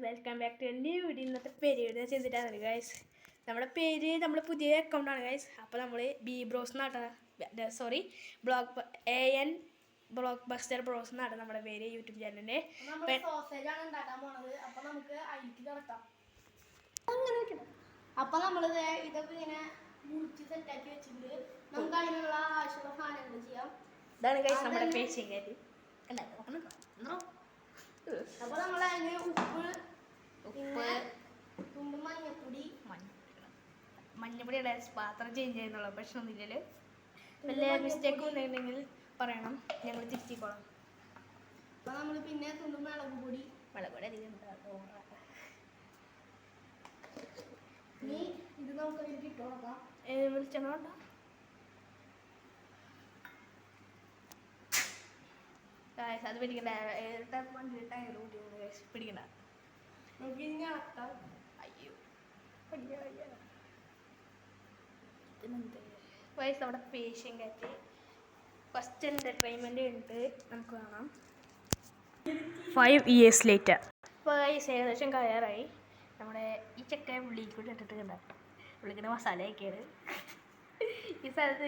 Welcome back to new video. ഇന്നത്തെ പേര് ചെയ്തിട്ടാണ് ഗൈസ്. നമ്മുടെ പേര് നമ്മുടെ പുതിയ അക്കൗണ്ടാണ് ഗൈസ്. അപ്പോൾ നമ്മൾ ബി ബ്രോസ് എന്നാണ്, sorry AN blockbuster bros എന്നാണ് നമ്മുടെ പേര് യൂട്യൂബ് ചാനലിൻ്റെ. അപ്പോൾ നമ്മൾ ഇതൊക്കെ ഇങ്ങനെ മുറിച്ച് സെറ്റാക്കി വെച്ചിട്ടുണ്ട്. നമുക്ക് അതിനുള്ള ആവശ്യമുള്ള സാധനങ്ങൾ ചെയ്യാം. ഇതാണ് ഗൈസ് നമ്മുടെ പേച്ചിങ് കാര്യം. അപ്പോൾ നമ്മൾ അതിന് ഉപ്പ് മഞ്ഞപ്പൊടിയുടെ പാത്രം ചേഞ്ച് ചെയ്യുന്നുള്ള പ്രശ്നമൊന്നുമില്ലല്ലോ. വല്ല മിസ്റ്റേക്ക് ഉണ്ടെങ്കിൽ പറയണം, ഞങ്ങൾ തിരുത്തിക്കോളാം. അപ്പോൾ നമ്മൾ പിന്നെ മുളക് പൊടി അധികം ഇനി ഇത് നമുക്ക് അതിലേക്ക് ഇട്ട് കൊടുക്കാം. വെളിച്ചെണ്ണ വേണ്ട, അത് പിടിക്കണ്ട. പിടിക്കണ്ട, നമുക്ക് ഇനി ഇളക്കാം. അയ്യോ വയസ്സ് നമ്മുടെ പേഷ്യൻ കാറ്റ് ഫസ്റ്റ് എൻ്റർടൈൻമെൻ്റ് ഉണ്ട്. നമുക്ക് കാണാം 5 years later. ഇപ്പോൾ വയസ്സ് ഏകദേശം കയറായി. നമ്മുടെ ഈ ചക്ക ഉള്ളിൽ കൂടി ഇട്ടിട്ട് കണ്ടാൽ ഉള്ളിക്കുന്ന മസാലയൊക്കെയാണ് ഈ സ്ഥലത്ത്.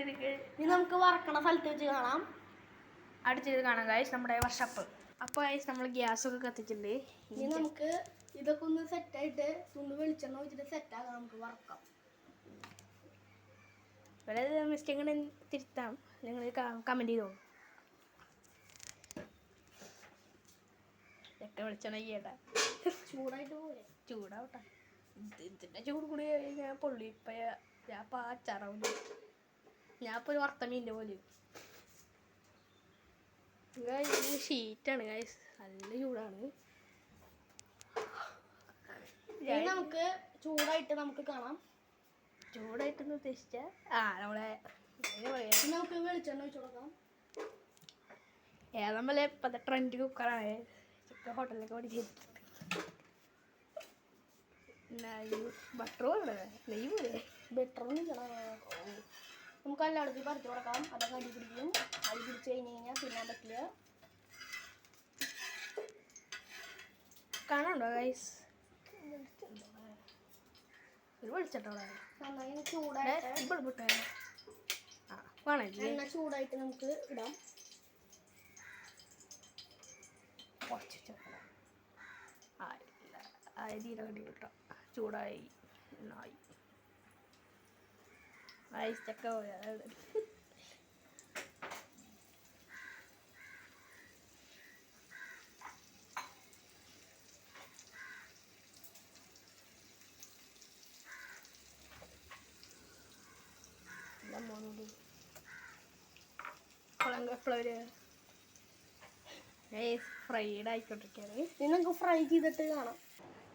ഇനി നമുക്ക് വറക്കണ സ്ഥലത്ത് വെച്ച് കാണാം, അടിച്ചത് കാണാം ഗൈസ് നമ്മുടെ വർഷപ്പ്. അപ്പോൾ ഗൈസ് നമ്മൾ ഗ്യാസൊക്കെ കത്തിച്ചിട്ടുണ്ട്. ഇനി നമുക്ക് ഇതൊക്കെ ഒന്ന് സെറ്റായിട്ട് തുണ്ട് വെളിച്ചെണ്ണ വെച്ചിട്ട് സെറ്റാക്കാം. നമുക്ക് വറക്കാം. വളരെ മിസ്റ്റേക്ക് തിരുത്താം, നിങ്ങൾ കമൻറ്റ് ചെയ്തോളൂ. ഒക്കെ വെളിച്ചെണ്ണ ചെയ്യട്ടെ, ചൂടായിട്ട് പോലെ ചൂടാവട്ടെ. ഇതിൻ്റെ ചൂട് കൂടി ഞാൻ പൊള്ളി. ഇപ്പം ഞാൻ ഇപ്പോൾ അച്ചാറാവില്ല, ഞാൻ ഇപ്പോൾ ഒരു വറുത്ത മീൻ്റെ പോലെ. ഷീറ്റാണ് ഗൈസ്, നല്ല ചൂടാണ്. നമുക്ക് ചൂടായിട്ട് നമുക്ക് കാണാം. ചൂടായിട്ടെന്ന് ഉദ്ദേശിച്ചാൽ നമ്മളെ നമുക്ക് വെളിച്ചെണ്ണ ഒഴിച്ചു കൊടുക്കാം. ഏതാ ഇപ്പോഴത്തെ ട്രെൻഡ് കുക്കറാണ്. ചിക്കൻ ഹോട്ടലിലൊക്കെ പഠിച്ചിട്ടുണ്ട്. ബട്ടർ പോലെ നെയ്യ് പോലെ ബട്ടറൊന്നും നമുക്ക് എല്ലായിടത്തും പറിച്ചു കൊടുക്കാം. അതൊക്കെ അടി പിടിക്കും. അടി പിടിച്ച് കഴിഞ്ഞാൽ തിന്നാൻ പറ്റില്ല. കാണാണ്ടോ ഗൈസ്? ഒരു വെളിച്ചെണ്ണ നന്നായി ചൂടായിട്ട് എണ്ണ ചൂടായിട്ട് നമുക്ക് ഇടാം. അരിയിലൊക്കെ കിട്ടാം. ചൂടായി നായി ചക്ക പോയാൽ ഫ്രൈഡ് ആയിക്കൊണ്ടിരിക്കുകയാണ്. ഇനി നമുക്ക് ഫ്രൈ ചെയ്തിട്ട് കാണാം.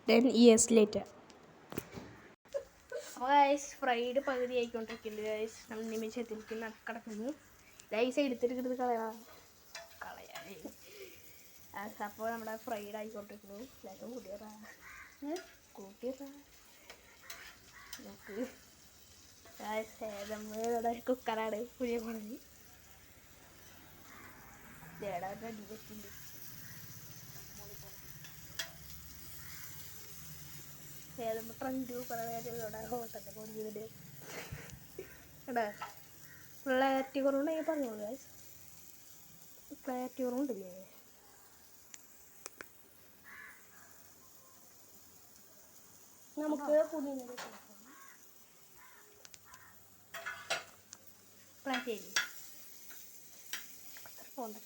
10 years later. അപ്പോൾ ഗൈസ് ഫ്രൈഡ് പകുതി ആയിക്കൊണ്ടിരിക്കുന്നുണ്ട് ഗൈസ്. നമ്മൾ നിമിഷത്തിൽ കിടക്കുന്നു ഗൈസ്. എടുത്തിട്ട് കളയാൻ. അപ്പോൾ നമ്മുടെ ഫ്രൈഡ് ആയിക്കൊണ്ടിരിക്കുന്നു. ലേശം കൂട്ടിയറാ നമുക്ക് നമ്മുടെ കുക്കറാണ് പുതിയ പണി. അടി പറ്റിണ്ട്. ട്രെൻഡ് കുക്കറാണ് ഹോട്ടലിൽ കൊണ്ടിട്ട് എടാ. ക്ലാരിറ്റി കുറവുണ്ടെങ്കിൽ പറഞ്ഞോളൂ ഗൈസ്. ക്ലാരിറ്റി കുറവുണ്ടല്ലേ? നമുക്ക്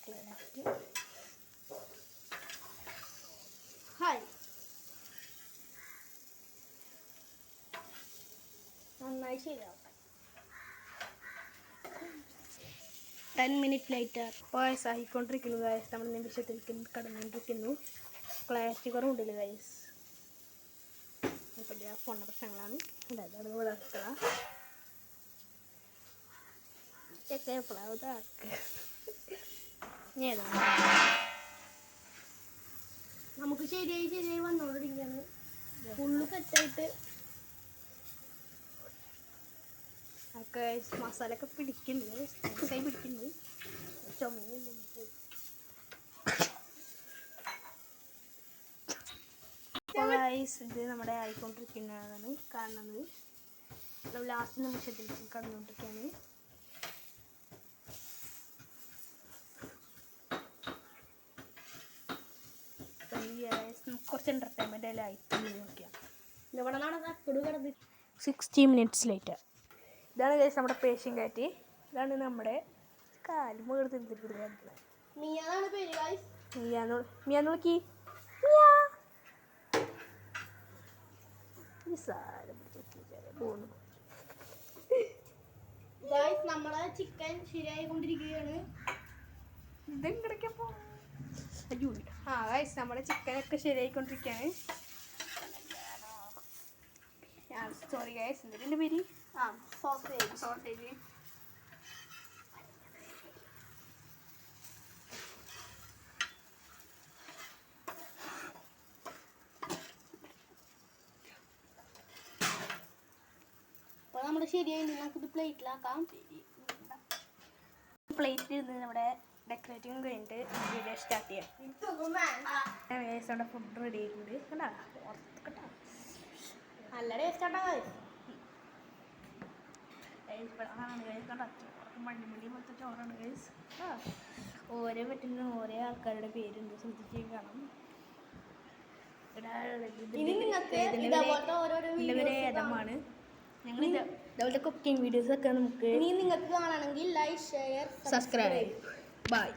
ക്ലാരിറ്റി ഹായ് നന്നായി ശരിയാവട്ടെ. 10 minutes later. വോയിസ് ആയിക്കൊണ്ടിരിക്കുന്നു ഗൈസ്. നമ്മൾ നിമിഷത്തിൽ കടന്നുകൊണ്ടിരിക്കുന്നു. Clarity കുറവുണ്ടല്ലോ guys. ഇപ്പം ഫോണിൻ്റെ പ്രശ്നങ്ങളാണ്. അതായത് വളർത്തുക നമുക്ക് ശരിയായി വന്നോണ്ടിരിക്കുകയാണ്. ഫുള്ള് സെറ്റായിട്ട് ഒക്കെ മസാലയൊക്കെ പിടിക്കുന്നു. ചുമയുണ്ട്. ഗൈസ് ഇത് നമ്മുടെ ആയിക്കൊണ്ടിരിക്കുന്നതാണ് കാണുന്നത്. നമ്മൾ ലാസ്റ്റ് നിമിഷത്തിൽ കടന്നുകൊണ്ടിരിക്കുകയാണ്. കുറച്ച് എൻ്റർടൈൻമെൻ്റ് ആയിട്ട് നോക്കിയാൽ ഇവിടെ നടന്ന് 60 minutes later. ഇതാണ് ഗൈസ് നമ്മുടെ പേഷ്യൻ കാറ്റ്. ഇതാണ് നമ്മുടെ കാലുമ എടുത്തിരിക്കുന്നത്. മിയാന്നാണ് പേര് ഗൈസ്. മിയാന്ന് നോക്കി പോന്നു. ഗൈസ് നമ്മളെ ചിക്കൻ ശരിയായി കൊണ്ടിരിക്കുകയാണ്. ഇതെങ്കിടക്കപ്പോ ഗൈസ് നമ്മുടെ ചിക്കനൊക്കെ ശരിയായിക്കൊണ്ടിരിക്കുകയാണ്. സോറി ഗൈസ്, എന്തിൻ്റെ പേര്? സോസേജ്. അപ്പോൾ നമ്മൾ ശരിയായി നമുക്കിത് പ്ലേറ്റിലാക്കാം. പ്ലേറ്റിൽ ഇരുന്ന് നമ്മുടെ ഡെക്കറേറ്റിംഗ് കഴിഞ്ഞിട്ട് വീഡിയോ സ്റ്റാർട്ട് ചെയ്യാം. നമ്മുടെ ഫുഡ് റെഡി ആയിട്ടുണ്ട്. കണ്ടാ നല്ല ടേസ്റ്റ് ആട്ടോ ഗൈസ്. മണ്ണിമണി പോലത്തെ ചോറാണ് ഗൈസ്. ഓരോ പറ്റുന്ന ഓരോ ആൾക്കാരുടെ പേരുണ്ട്, ശ്രദ്ധിച്ച് കാണാം. ഇനി നിങ്ങൾക്ക് ഇതേപോലത്തെ ഓരോരോ ഏതമാണ് ഞങ്ങൾ ഇതേപോലത്തെ കുക്കിംഗ് വീഡിയോസ് ഒക്കെ നമുക്ക് ഇനി നിങ്ങൾക്ക് കാണണമെങ്കിൽ ലൈക്ക്, ഷെയർ, സബ്സ്ക്രൈബ്. ബൈ.